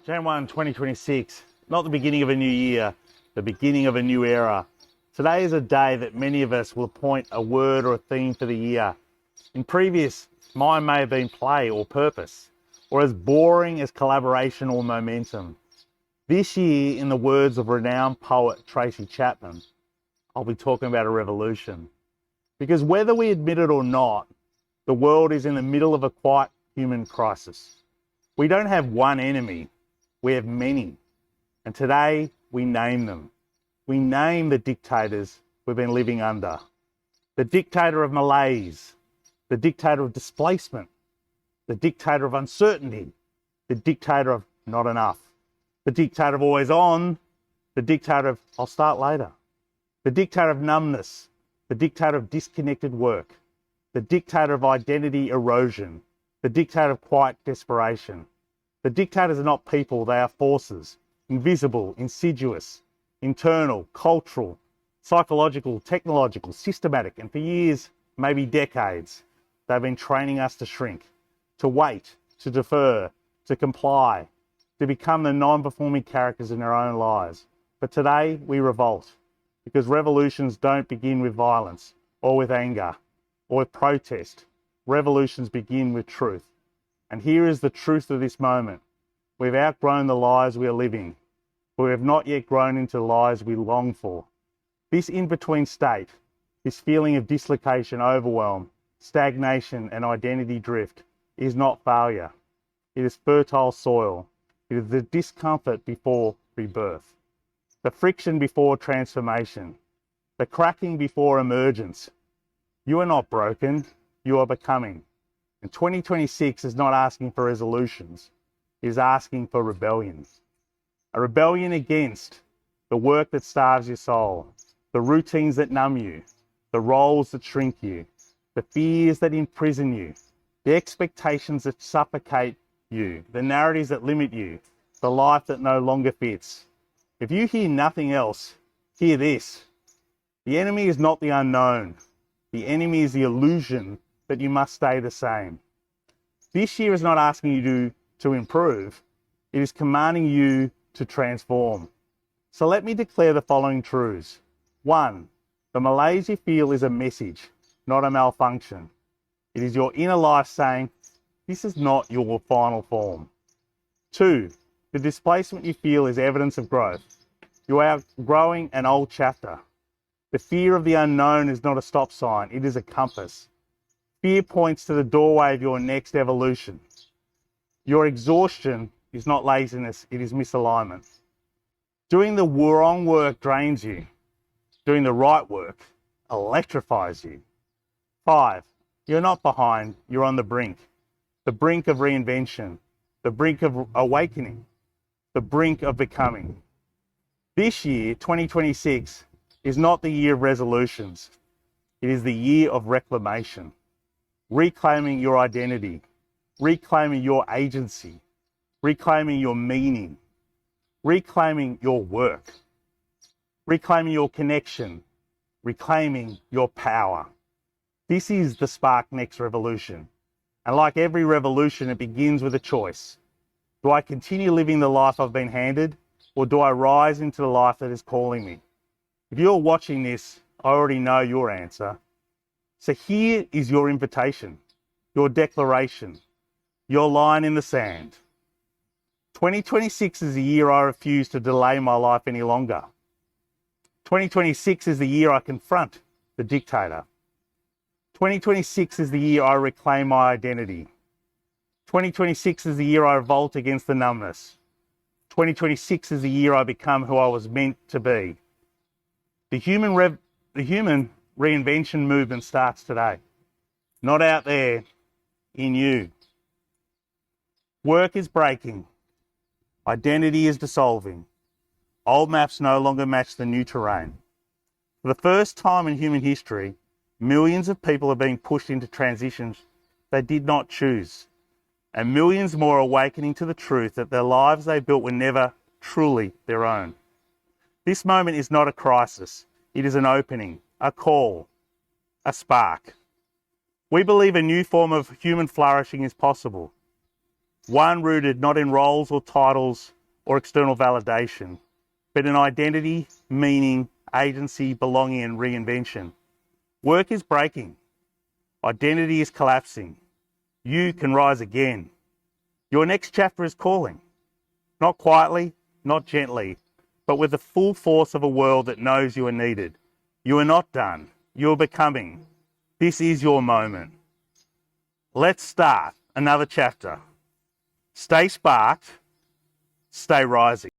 Jan 1, 2026, not the beginning of a new year, the beginning of a new era. Today is a day that many of us will appoint a word or a theme for the year. In previous, mine may have been play or purpose, or as boring as collaboration or momentum. This year, in the words of renowned poet Tracy Chapman, I'll be talking about a revolution. Because whether we admit it or not, the world is in the middle of a quite human crisis. We don't have one enemy, we have many. And today we name them. We name the dictators we've been living under. The dictator of malaise, the dictator of displacement, the dictator of uncertainty, the dictator of not enough, the dictator of always on, the dictator of I'll start later, the dictator of numbness, the dictator of disconnected work, the dictator of identity erosion, the dictator of quiet desperation. The dictators are not people, they are forces, invisible, insidious, internal, cultural, psychological, technological, systematic, and for years, maybe decades, they've been training us to shrink, to wait, to defer, to comply, to become the non-performing characters in our own lives. But today, we revolt, because revolutions don't begin with violence, or with anger, or with protest. Revolutions begin with truth. And here is the truth of this moment. We've outgrown the lies we are living, but we have not yet grown into the lives we long for. This in-between state, this feeling of dislocation, overwhelm, stagnation and identity drift is not failure. It is fertile soil. It is the discomfort before rebirth, the friction before transformation, the cracking before emergence. You are not broken, you are becoming. And 2026 is not asking for resolutions, it is asking for rebellion. A rebellion against the work that starves your soul, the routines that numb you, the roles that shrink you, the fears that imprison you, the expectations that suffocate you, the narratives that limit you, the life that no longer fits. If you hear nothing else, hear this. The enemy is not the unknown. The enemy is the illusion that you must stay the same. This year is not asking you to improve. It is commanding you to transform. So let me declare the following truths. 1, the malaise you feel is a message, not a malfunction. It is your inner life saying, this is not your final form. 2, the displacement you feel is evidence of growth. You are outgrowing an old chapter. The fear of the unknown is not a stop sign, it is a compass. Fear points to the doorway of your next evolution. Your exhaustion is not laziness, it is misalignment. Doing the wrong work drains you. Doing the right work electrifies you. 5, you're not behind, you're on the brink of reinvention, the brink of awakening, the brink of becoming. This year, 2026, is not the year of resolutions. It is the year of reclamation. Reclaiming your identity, reclaiming your agency, reclaiming your meaning, reclaiming your work, reclaiming your connection, reclaiming your power. This is the Spark Next revolution. And like every revolution, it begins with a choice. Do I continue living the life I've been handed, or do I rise into the life that is calling me? If you're watching this, I already know your answer. So here is your invitation, your declaration, your line in the sand. 2026 is the year I refuse to delay my life any longer. 2026 is the year I confront the dictator. 2026 is the year I reclaim my identity. 2026 is the year I revolt against the numbness. 2026 is the year I become who I was meant to be. The human reinvention movement starts today, not out there, in you. Work is breaking, identity is dissolving, old maps no longer match the new terrain. For the first time in human history, millions of people are being pushed into transitions they did not choose, and millions more are awakening to the truth that the lives they built were never truly their own. This moment is not a crisis, it is an opening, a call, a spark. We believe a new form of human flourishing is possible, one rooted not in roles or titles, or external validation, but in identity, meaning, agency, belonging, and reinvention. Work is breaking. Identity is collapsing. You can rise again. Your next chapter is calling. Not quietly, not gently, but with the full force of a world that knows you are needed. You are not done. You are becoming. This is your moment. Let's start another chapter. Stay sparked, stay rising.